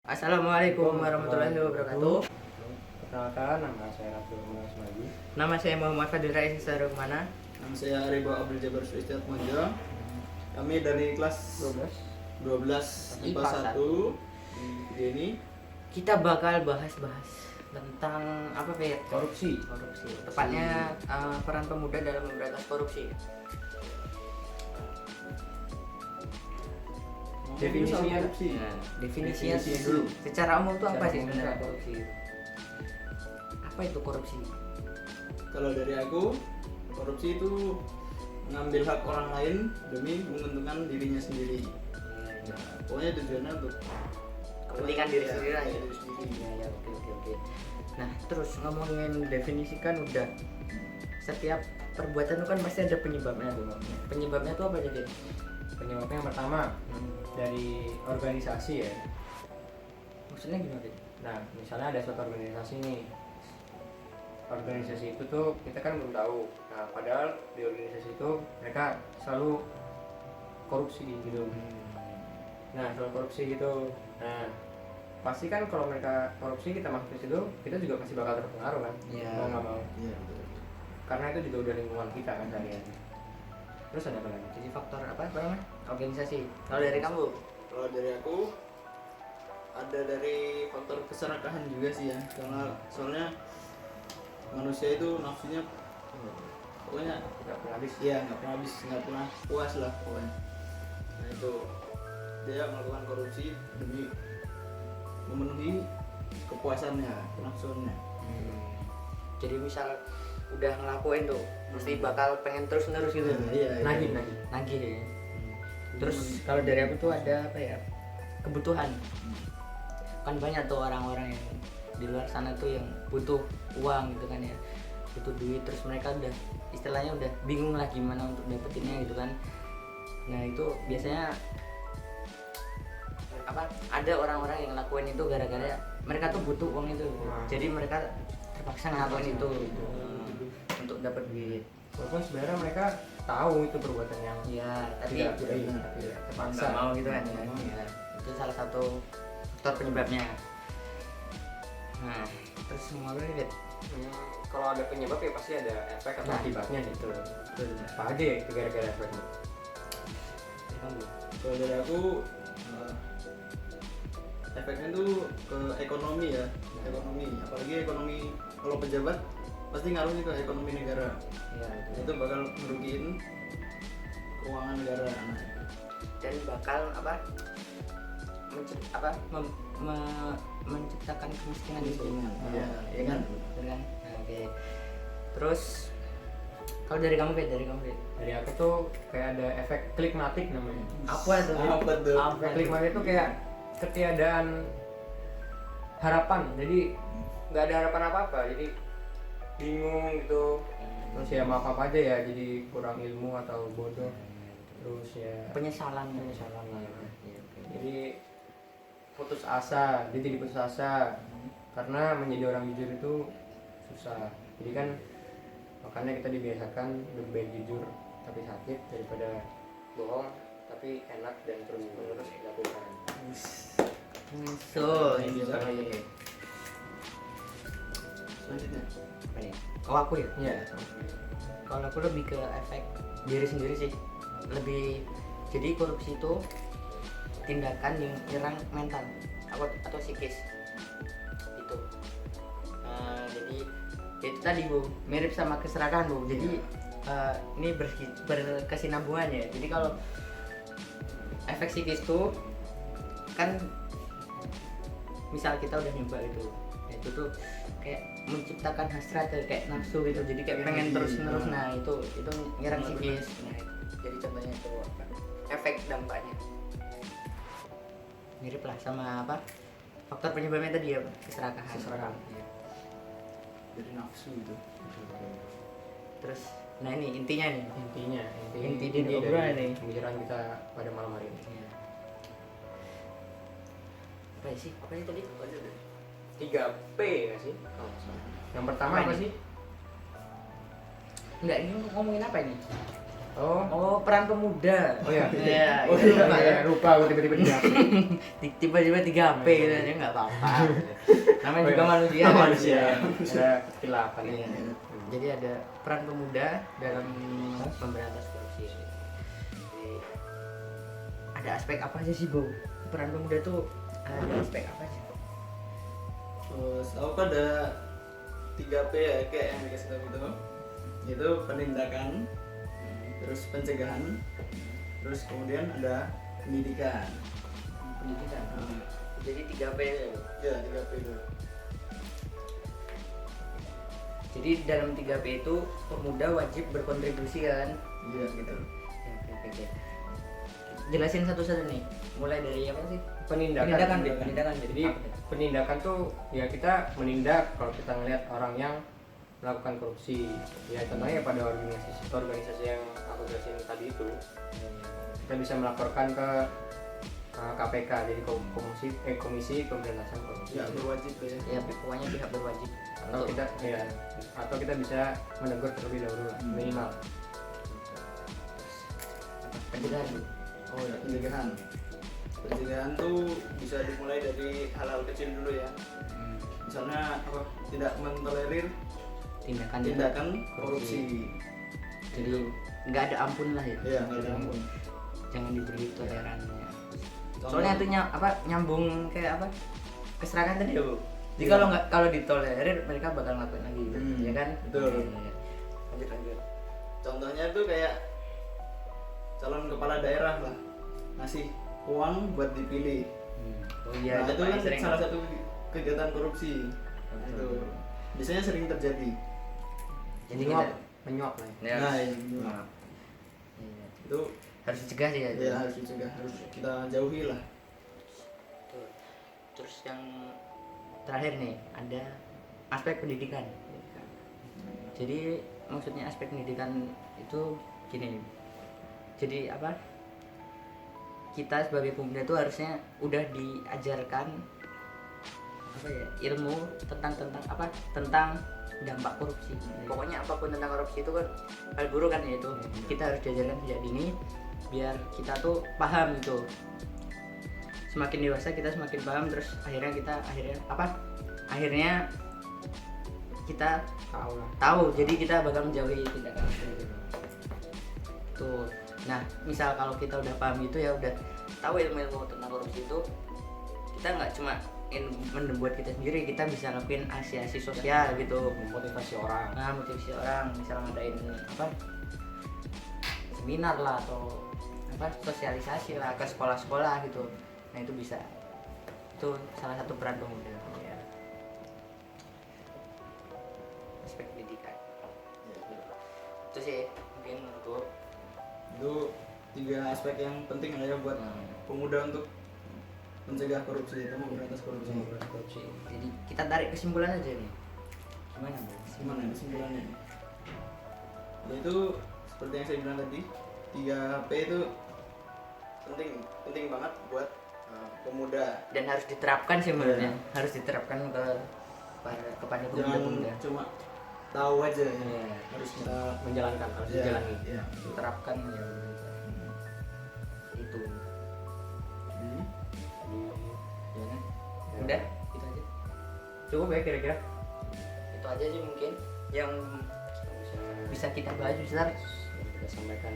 Assalamualaikum warahmatullahi wabarakatuh. Perkenalkan, nama saya Abdul Munas Magi. Nama saya Muhammad Fadil Rais Sarumana. Nama saya Aribo Abdul Jabar Sulistiat Monjo. Kami dari kelas 12 IPA 1 di ini. Kita bakal bahas-bahas tentang apa Pak? Korupsi. Korupsi. Tepatnya peran pemuda dalam memberantas korupsi. Definisinya korupsi. Definisinya Definisinya dulu. dulu. Secara umum itu apa Secara sih umum sebenarnya apa? korupsi? Apa itu korupsi? Kalau dari aku, korupsi itu mengambil hak orang lain demi menguntungkan dirinya sendiri. Nah, pokoknya tujuannya untuk Kepentingan diri Ya, sendiri aja. diri sendiri. Ya, oke. Nah, terus ngomongin definisi kan udah setiap perbuatan itu kan pasti ada penyebabnya tuh. Penyebabnya tuh apa jadi? Penyebabnya yang pertama dari organisasi ya. Maksudnya gimana? Dit? Nah, misalnya ada suatu organisasi nih. Organisasi itu tuh kita kan belum tahu. Nah, padahal di organisasi itu mereka selalu korupsi gitu. Nah, selalu korupsi gitu. Nah, pasti kan kalau mereka korupsi kita masuk ke situ, kita juga pasti bakal terpengaruh kan? Iya. Mau nggak mau. Iya, betul. Karena itu juga udah lingkungan kita kan seharian. Terus ada apa lagi? Jadi faktor apa namanya? Organisasi. Kalau dari kamu? Kalau dari aku ada dari faktor keserakahan juga sih ya. Karena soalnya manusia itu nafsunya pokoknya Nggak pernah habis. iya nggak pernah puas lah pokoknya. Nah itu dia melakukan korupsi demi memenuhi kepuasannya, nafsunya. Jadi misal udah ngelakuin tuh, mesti bakal pengen terus menerus gitu. Iya. Nagih. Nagih ya. Terus kalau dari aku tuh ada apa ya? Kebutuhan. Kan banyak tuh orang-orang yang di luar sana tuh yang butuh uang gitu kan ya. Butuh duit, terus mereka udah istilahnya udah bingung lah gimana untuk dapetinnya gitu kan. Nah, itu biasanya apa? Ada orang-orang yang ngelakuin itu gara-gara mereka tuh butuh uang itu. Jadi mereka terpaksa ngelakuin itu gitu. Untuk dapat duit. Walaupun sebenarnya mereka tahu itu perbuatan yang Ya, tapi tidak benar, tidak terpaksa. nggak mau gitu kan ya. Ya, itu salah satu faktor penyebabnya. Nah, terus ngobrol nih, Det. Kalau ada penyebab ya pasti ada efek atau Nah. akibatnya gitu. Betul. Apa aja ya itu gara-gara efeknya? Kalau dari aku efeknya tuh ke ekonomi ya, ekonomi. Apalagi ekonomi kalau pejabat pasti ngaruhnya ke ekonomi negara. Ya, Itu bakal merugiin keuangan negara. Nah, dan bakal apa? Menciptakan kemiskinan di sini. Iya, Ya kan? Bener kan? Nah, oke. Terus kalau dari kamu Bet, Dari aku tuh kayak ada efek klikmatik namanya. apa tuh? Apa tuh? Efek klikmatik itu kayak ketiadaan harapan. Jadi nggak ada harapan apa-apa. Jadi bingung gitu. Terus ya maaf apa aja ya. Jadi kurang ilmu atau bodoh. Terus ya Penyesalan. penyesalan lah. Iya, oke. Jadi putus asa, dia jadi putus asa karena menjadi orang jujur itu susah. Jadi kan makanya kita dibiasakan lebih baik jujur tapi sakit daripada bohong tapi enak dan terus menerus dilakukan. So, Ini ini juga. Selanjutnya. apa nih? Oh, aku ya? Iya. Kalau aku lebih ke efek diri sendiri sih. Lebih jadi korupsi itu tindakan yang menyerang mental atau psikis itu. Jadi itu tadi Bu, mirip sama keserakahan Bu. Jadi ini berkesinambungan ya. Jadi kalau efek psikis itu kan misal kita udah nyoba itu, itu tuh kayak menciptakan hasrat kayak nafsu gitu, jadi kayak pengen terus menerus. Nah itu nyerang psikis. Nah, jadi contohnya itu apa? Efek dampaknya mirip lah sama apa faktor penyebabnya tadi ya, keserakahan. Iya. Dari nafsu itu. Terus nah ini intinya nih. Inti dari obrolan nih. pembicaraan kita pada malam hari ini. Iya. Apa sih? Apa ya tadi? 3P nggak sih? Yang pertama Apa apa ini? sih? Enggak, ini ngomongin apa ini? Oh, peran pemuda. Oh ya. Iya, Oh itu iya, lupa aku tiba-tiba di HP. tiba-tiba 3 HP gitu aja nggak apa-apa. Namanya Oh, juga iya. manusia. Manusia. Ada kecelakaan Iya. ini. Jadi ada peran pemuda dalam memberantas korupsi. Jadi, ada aspek apa aja sih, Bu? Peran pemuda tuh ada aspek apa sih? Setahu ada 3P ya kayak yang dikasih tahu itu. Itu penindakan, terus pencegahan, terus kemudian ada pendidikan. Pendidikan. Nah, Jadi 3P. ya 3P itu. Jadi dalam 3P itu pemuda wajib berkontribusi kan? Iya gitu. Oke. Jelasin satu-satu nih. Mulai dari apa sih? Penindakan. Penindakan. Jadi penindakan tuh ya kita menindak kalau kita ngelihat orang yang melakukan korupsi. Ya contohnya pada organisasi yang aku jelasin tadi itu, kita bisa melaporkan ke KPK, jadi komisi pemberantasan korupsi. Ya berwajib ya. Ya pokoknya pihak berwajib. Atau kita bisa menegur terlebih dahulu lah, minimal. Pencegahan. Oh ya pencegahan. Pencegahan tuh bisa dimulai dari hal-hal kecil dulu ya. Misalnya apa? Tidak mentolerir tindakan korupsi. Jadi nggak ada ampun lah ya. Iya, nggak ada ampun. Jangan diberi tolerannya. Contoh- Soalnya itu nyambung kayak apa? Keserangan tadi ya, Bu. Jadi Iya. kalau ditolerir mereka bakal ngelakuin lagi gitu. Ya kan? Betul. Iya. Lanjut. Contohnya tuh kayak calon kepala daerah lah ngasih uang buat dipilih. Oh iya, Nah, itu kan sering. salah satu kegiatan korupsi. Itu biasanya sering terjadi. Jadi Menyuap lah ya. ya, Nah, ini iya. itu Harus dicegah sih ya. ya harus dicegah, harus kita jauhi lah. Betul. Terus yang terakhir nih ada aspek pendidikan. Jadi maksudnya aspek pendidikan itu gini. Jadi apa? Kita sebagai pemuda itu harusnya udah diajarkan apa ya, ilmu tentang apa? Tentang dampak korupsi. Pokoknya apapun tentang korupsi itu kan hal buruk kan ya itu. Kita harus diajarkan sejak dini biar kita tuh paham gitu. Semakin dewasa kita semakin paham, terus akhirnya kita tahu jadi kita bakal menjauhi tindakan itu. Tuh. Nah, misal kalau kita udah paham itu ya udah tahu ilmu-ilmu tentang korupsi itu, kita nggak cuma membuat kita sendiri, kita bisa ngelakuin aksi-aksi sosial gitu, Motivasi orang. nah motivasi orang, misal ngadain apa seminar lah atau apa sosialisasi lah ke sekolah-sekolah gitu. Nah itu bisa, itu salah satu peran pemuda ya. Aspek pendidikan itu sih mungkin untuk Itu 3 aspek yang penting lah ya buat pemuda untuk mencegah korupsi atau memberantas korupsi. jadi kita tarik kesimpulan aja nih, gimana Bu? Gimana kesimpulannya? Yaitu seperti yang saya bilang tadi, 3P itu penting banget buat pemuda. Dan harus diterapkan sih menurutnya, harus diterapkan kepada Jangan pemuda-pemuda. cuma tahu aja ya. Iya. Harus kita Menjalankan, harus ya, dijalani. ya. Diterapkan ya itu ya kan? Udah itu aja, Cukup ya kira-kira. itu aja sih mungkin yang bisa kita bahas besar,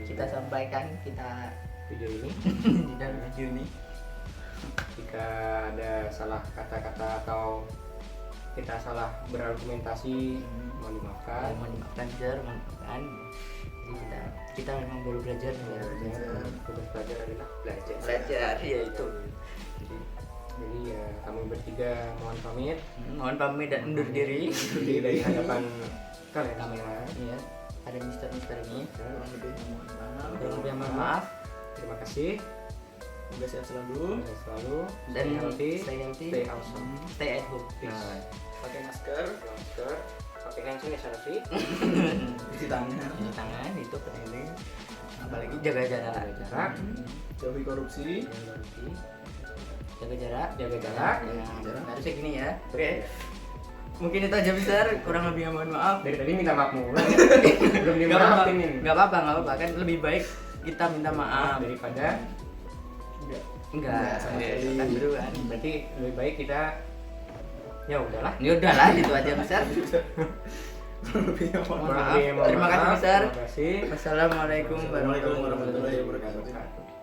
Kita sampaikan kita video ini. di dalam video ini. Jika ada salah kata-kata atau kita salah berargumentasi, mohon dimaafkan. Mohon dimaafkan Jar, mohon dimaafkan. Jadi kita memang baru belajar nih. Tugas belajar adalah Belajar ya itu. Jadi ya kami bertiga mohon pamit Mohon pamit dan undur diri. dari hadapan kalian Kamera, ya. Ada mister ini. Kurang lebih mohon maaf. Kurang lebih mohon maaf. Terima kasih. Semoga sehat selalu. Sehat selalu. Dan stay healthy, stay awesome. stay at home. Nah, Pakai masker, masker, pakai hand sanitizer, cuci tangan, Cuci tangan itu penting. Apalagi jaga jarak. jaga jarak, jauhi korupsi. Jaga jarak. jaga jarak. Ya, Jarak. harusnya gini ya. Oke. mungkin itu aja besar, kurang lebihnya mohon maaf. Dari tadi minta maaf mulu. Belum Nggak apa-apa, dimaafin ini. nggak apa-apa, kan lebih baik kita minta maaf daripada enggak sama ya, sekali. kan duluan. berarti lebih baik kita ya udahlah. Ya udahlah gitu aja besar. Lebihnya mohon Mohon Kurang maaf. lebih mohon Terima kasih maaf. besar. Terima kasih. Wassalamualaikum Assalamualaikum warahmatullahi wabarakatuh. wabarakatuh.